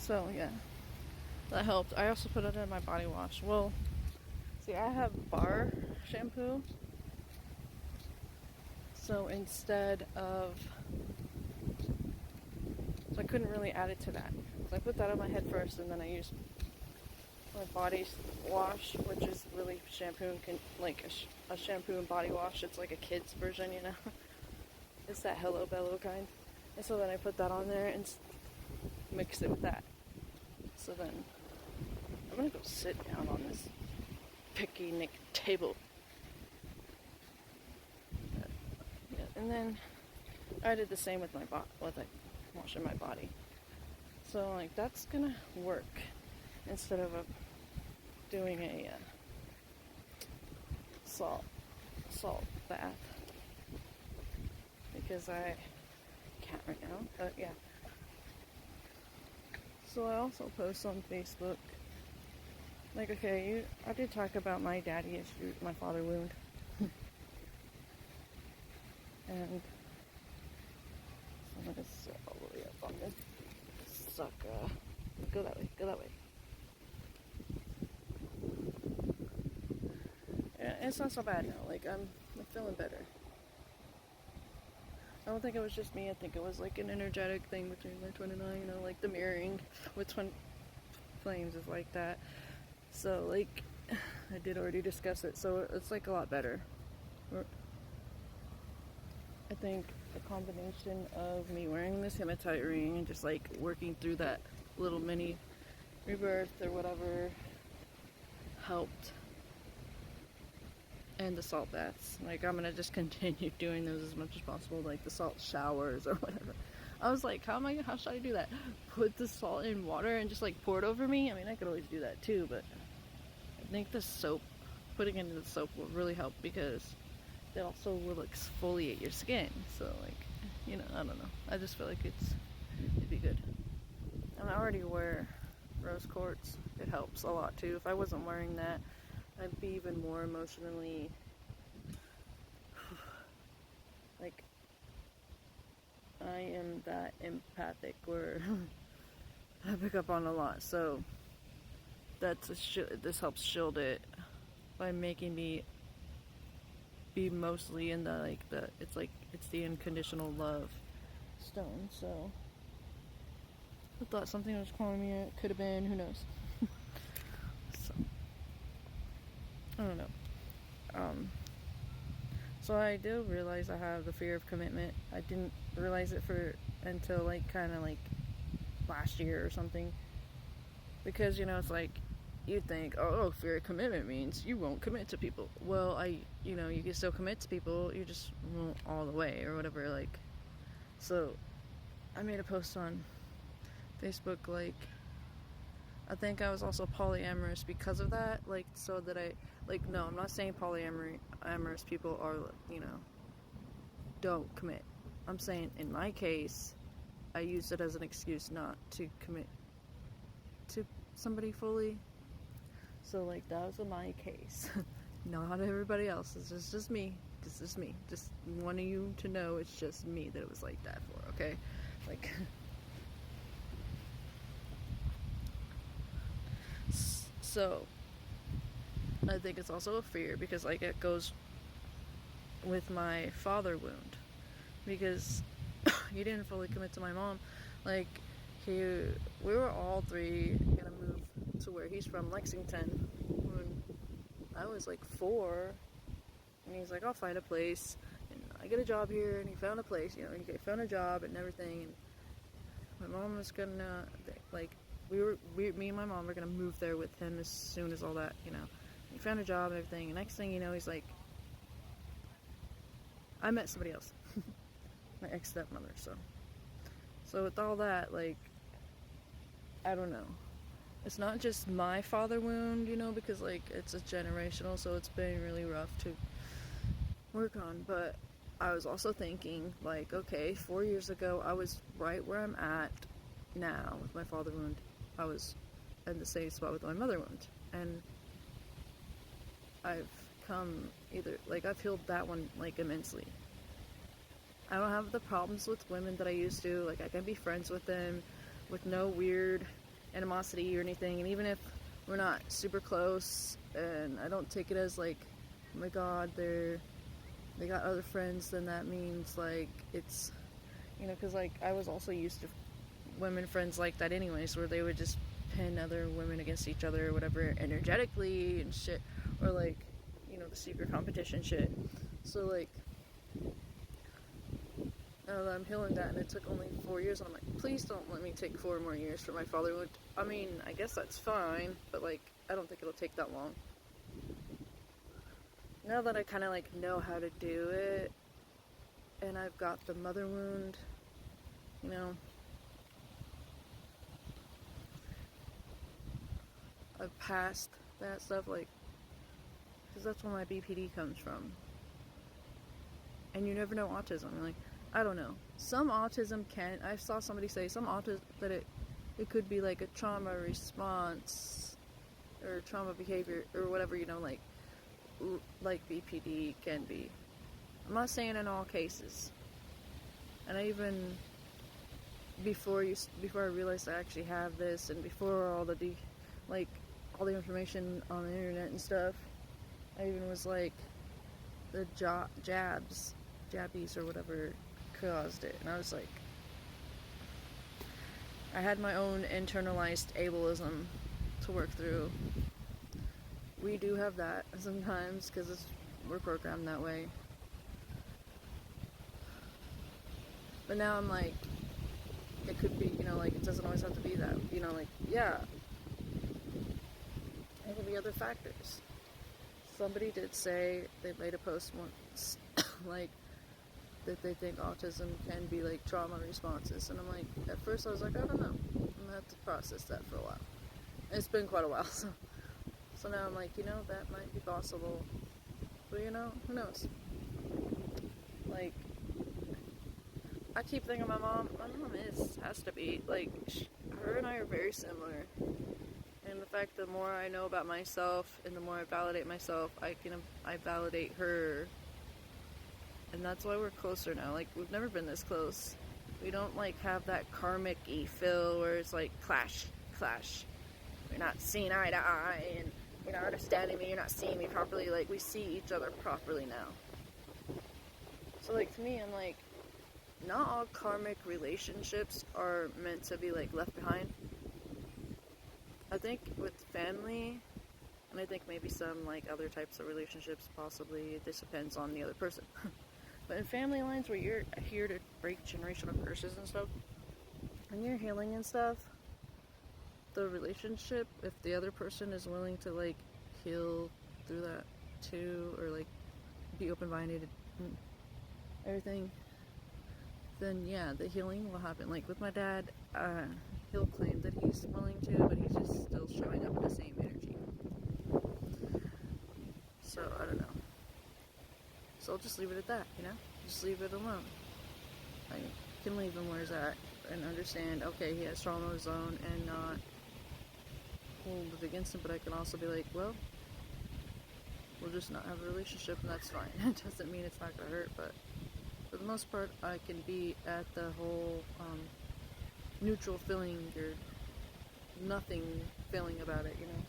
So yeah, that helped. I also put it in my body wash. Well, see, I have bar shampoo, so so I couldn't really add it to that. So I put that on my head first, and then I used my body wash, which is really shampoo and like a shampoo and body wash. It's like a kid's version, you know. It's that Hello Bello kind. And so then I put that on there and mix it with that. So then I'm gonna go sit down on this picnic table. Yeah, and then I did the same with my with like washing my body. So like that's gonna work instead of doing a salt bath because I can't right now. But yeah. So I also post on Facebook. Like, okay, I did talk about my daddy issue, my father wound. And so I'm gonna sit all the way up on this sucker. Go that way, go that way. Yeah, it's not so bad now. Like, I'm feeling better. I don't think it was just me. I think it was like an energetic thing between my twin and I, you know, like the mirroring with twin flames is like that. So, like, I did already discuss it, so it's like a lot better. I think the combination of me wearing this hematite ring and just like working through that little mini rebirth or whatever helped. And the salt baths. Like, I'm gonna just continue doing those as much as possible, like the salt showers or whatever. I was like, how should I do that? Put the salt in water and just like pour it over me? I mean, I could always do that too, but I think the soap, putting it in the soap will really help because it also will exfoliate your skin. So, like, you know, I don't know. I just feel like it'd be good. And I already wear rose quartz. It helps a lot too. If I wasn't wearing that, I'd be even more emotionally like I am that empathic where I pick up on a lot. So this helps shield it by making me be mostly in it's the unconditional love stone. So I thought something was calling me. It could have been. Who knows? So I don't know. So I do realize I have the fear of commitment. I didn't realize it until like kind of like last year or something. Because, you know, it's like you think, oh, fear of commitment means you won't commit to people. Well, you can still commit to people, you just won't all the way or whatever. Like, so I made a post on Facebook, like, I think I was also polyamorous because of that. Like, so that no, I'm not saying polyamorous people are, you know, don't commit. I'm saying in my case, I used it as an excuse not to commit to somebody fully. So, like, that was my case. Not everybody else's. It's just me. It's just me. Just wanting you to know it's just me that it was like that for, okay? Like, so, I think it's also a fear because, like, it goes with my father wound. Because he didn't fully commit to my mom. Like, we were all three gonna move to where he's from, Lexington, when I was like 4, and he's like, I'll find a place, and I get a job here, and he found a place, you know, he found a job and everything, and my mom was gonna, like, me and my mom were gonna move there with him as soon as all that, you know, he found a job and everything, and next thing you know, he's like, I met somebody else, my ex-stepmother, so with all that, like, I don't know. It's not just my father wound, you know, because, like, it's a generational, so it's been really rough to work on. But I was also thinking, like, okay, 4 years ago, I was right where I'm at now with my father wound. I was in the same spot with my mother wound. And I've I've healed that one, like, immensely. I don't have the problems with women that I used to. Like, I can be friends with them with no weird animosity or anything, and even if we're not super close, and I don't take it as like, oh my god, they got other friends, then that means like it's, you know, because like I was also used to women friends like that anyways, where they would just pin other women against each other or whatever energetically and shit, or like, you know, the secret competition shit. So like, now that I'm healing that, and it took only 4 years, and I'm like, please don't let me take 4 more years for my fatherhood. I mean, I guess that's fine, but like, I don't think it'll take that long. Now that I kind of like know how to do it, and I've got the mother wound, you know, I've passed that stuff, like, because that's where my BPD comes from. And you never know autism. Like, I don't know. Some autism can. I saw somebody say some autism that it could be like a trauma response or trauma behavior or whatever. You know, like BPD can be. I'm not saying in all cases. And I even before I realized I actually have this, and before all the all the information on the internet and stuff, I even was like, the jabbies or whatever caused it, and I was like, I had my own internalized ableism to work through. We do have that sometimes because we're programmed that way. But now I'm like, it could be, you know, like, it doesn't always have to be that, you know, like, yeah, there could be other factors. Somebody did say, they made a post once, like, that they think autism can be like trauma responses, and I'm like, at first I was like, I don't know, I'm gonna have to process that for a while. And it's been quite a while, so now I'm like, you know, that might be possible, but you know, who knows? Like, I keep thinking my mom has to be, like, her and I are very similar, and the fact the more I know about myself and the more I validate myself, I validate her. And that's why we're closer now. Like, we've never been this close. We don't, like, have that karmic-y feel where it's, like, clash. You're not seeing eye to eye, and you're not understanding me, you're not seeing me properly. Like, we see each other properly now. So, like, to me, I'm like, not all karmic relationships are meant to be, like, left behind. I think with family, and I think maybe some, like, other types of relationships, possibly, this depends on the other person. But in family lines where you're here to break generational curses and stuff, and you're healing and stuff, the relationship, if the other person is willing to, like, heal through that too, or, like, be open-minded and everything, then yeah, the healing will happen. Like with my dad, he'll claim that he's willing to, but he's just still showing up in the same energy. So, I don't know. So I'll just leave it at that, you know? Just leave it alone. I can leave him where he's at and understand, okay, he has trauma of his own, and not hold it against him, but I can also be like, well, we'll just not have a relationship, and that's fine. It doesn't mean it's not gonna hurt, but for the most part, I can be at the whole neutral feeling, or nothing feeling about it, you know?